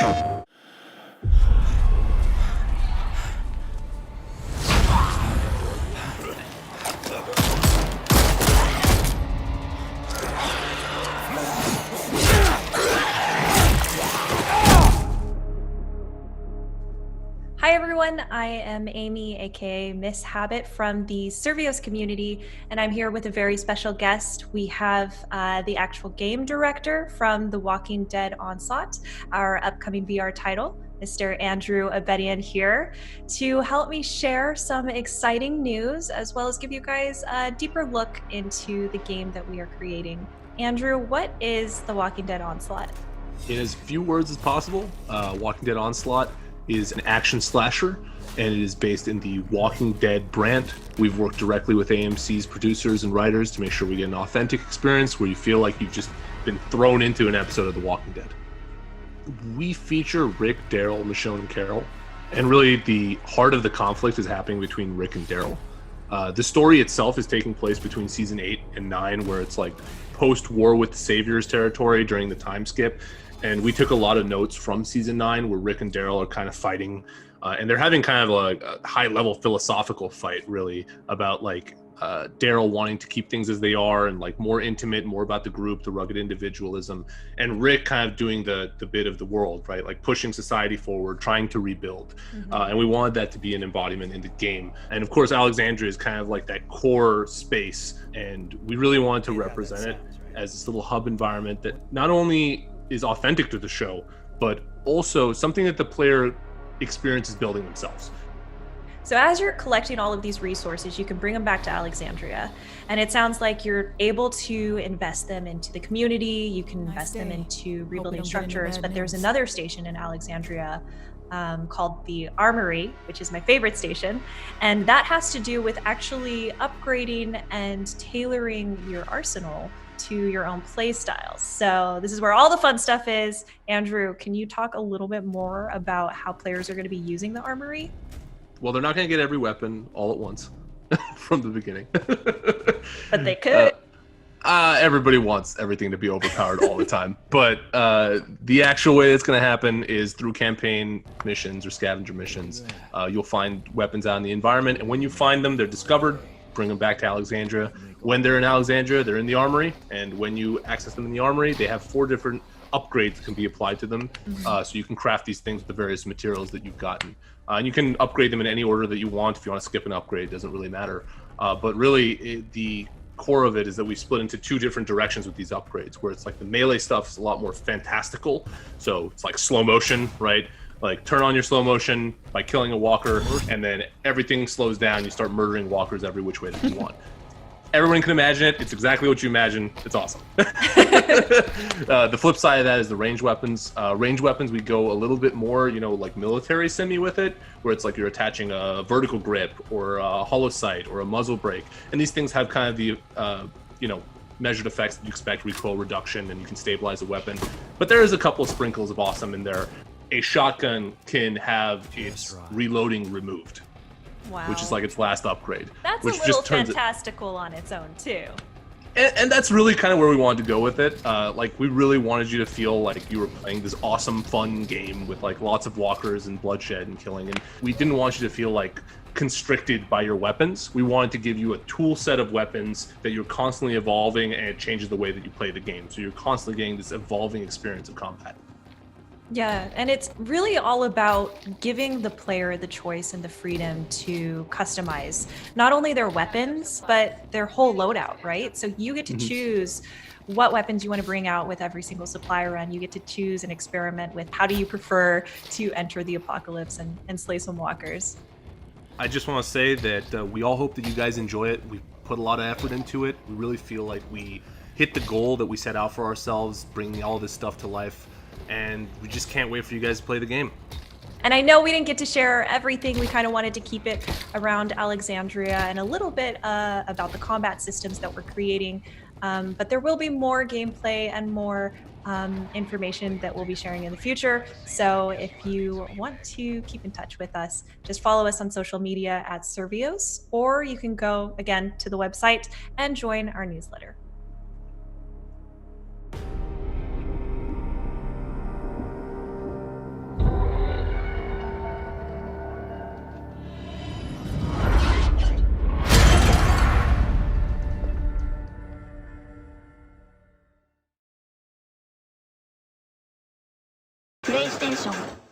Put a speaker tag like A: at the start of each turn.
A: Hi everyone, I am Amy, aka Miss Habit from the Servios community, and I'm here with a very special guest. We have the actual game director from The Walking Dead Onslaught, our upcoming VR title, Mr. Andrew Abedian here, to help me share some exciting news as well as give you guys a deeper look into the game that we are creating. Andrew, what is The Walking Dead Onslaught?
B: In as few words as possible, Walking Dead Onslaught is an action slasher, and it is based in the Walking Dead brand. We've worked directly with AMC's producers and writers to make sure we get an authentic experience where you feel like you've just been thrown into an episode of The Walking Dead. We feature Rick, Daryl, Michonne, and Carol, and really the heart of the conflict is happening between Rick and Daryl. The story itself is taking place between season 8 and 9, where it's like post-war with the Saviors territory during the time skip. And we took a lot of notes from season 9 where Rick and Daryl are kind of fighting, and they're having kind of a high-level philosophical fight, really, about like Daryl wanting to keep things as they are and like more intimate, more about the group, the rugged individualism, and Rick kind of doing the bit of the world, right? Like pushing society forward, trying to rebuild. And we wanted that to be an embodiment in the game. And of course, Alexandria is kind of like that core space, and we really wanted to represent it as this little hub environment that not only is authentic to the show, but also something that the player experiences building themselves.
A: So as you're collecting all of these resources, you can bring them back to Alexandria. And it sounds like you're able to invest them into the community, you can invest them into rebuilding structures, but there's another station in Alexandria called the Armory, which is my favorite station. And that has to do with actually upgrading and tailoring your arsenal to your own play styles. So this is where all the fun stuff is. Andrew, can you talk a little bit more about how players are going to be using the Armory?
B: Well, they're not going to get every weapon all at once from the beginning.
A: But they could.
B: Everybody wants everything to be overpowered all the time. But the actual way it's going to happen is through campaign missions or scavenger missions. You'll find weapons out in the environment, and when you find them, they're discovered. Bring them back to Alexandria. When they're in Alexandria, they're in the Armory, and when you access them in the Armory, they have 4 different upgrades that can be applied to them. So you can craft these things with the various materials that you've gotten. And you can upgrade them in any order that you want. If you want to skip an upgrade, it doesn't really matter. But really, the core of it is that we split into 2 different directions with these upgrades, where it's like the melee stuff is a lot more fantastical. So it's like slow motion, right? Like turn on your slow motion by killing a walker, and then everything slows down. You start murdering walkers every which way that you want. Everyone can imagine it. It's exactly what you imagine. It's awesome. The flip side of that is the range weapons. Range weapons, we go a little bit more, like military semi with it, where it's like you're attaching a vertical grip or a hollow sight or a muzzle brake. And these things have kind of the, measured effects that you expect, recoil reduction, and you can stabilize a weapon. But there is a couple of sprinkles of awesome in there. A shotgun can have its reloading removed.
A: Wow.
B: Which is like its last upgrade.
A: That's
B: which
A: a little
B: just turns
A: fantastical on its own too.
B: And that's really kind of where we wanted to go with it. We really wanted you to feel like you were playing this awesome, fun game with like lots of walkers and bloodshed and killing. And we didn't want you to feel like constricted by your weapons. We wanted to give you a tool set of weapons that you're constantly evolving, and it changes the way that you play the game. So you're constantly getting this evolving experience of combat.
A: Yeah, and it's really all about giving the player the choice and the freedom to customize not only their weapons, but their whole loadout, right? So you get to choose what weapons you want to bring out with every single supply run. You get to choose and experiment with how do you prefer to enter the apocalypse and slay some walkers.
B: I just want to say that we all hope that you guys enjoy it. We put a lot of effort into it. We really feel like we hit the goal that we set out for ourselves, bringing all this stuff to life. And we just can't wait for you guys to play the game.
A: And I know we didn't get to share everything. We kind of wanted to keep it around Alexandria and a little bit about the combat systems that we're creating. But there will be more gameplay and more information that we'll be sharing in the future. So if you want to keep in touch with us, just follow us on social media at Servios, or you can go again to the website and join our newsletter.
C: プレイステーション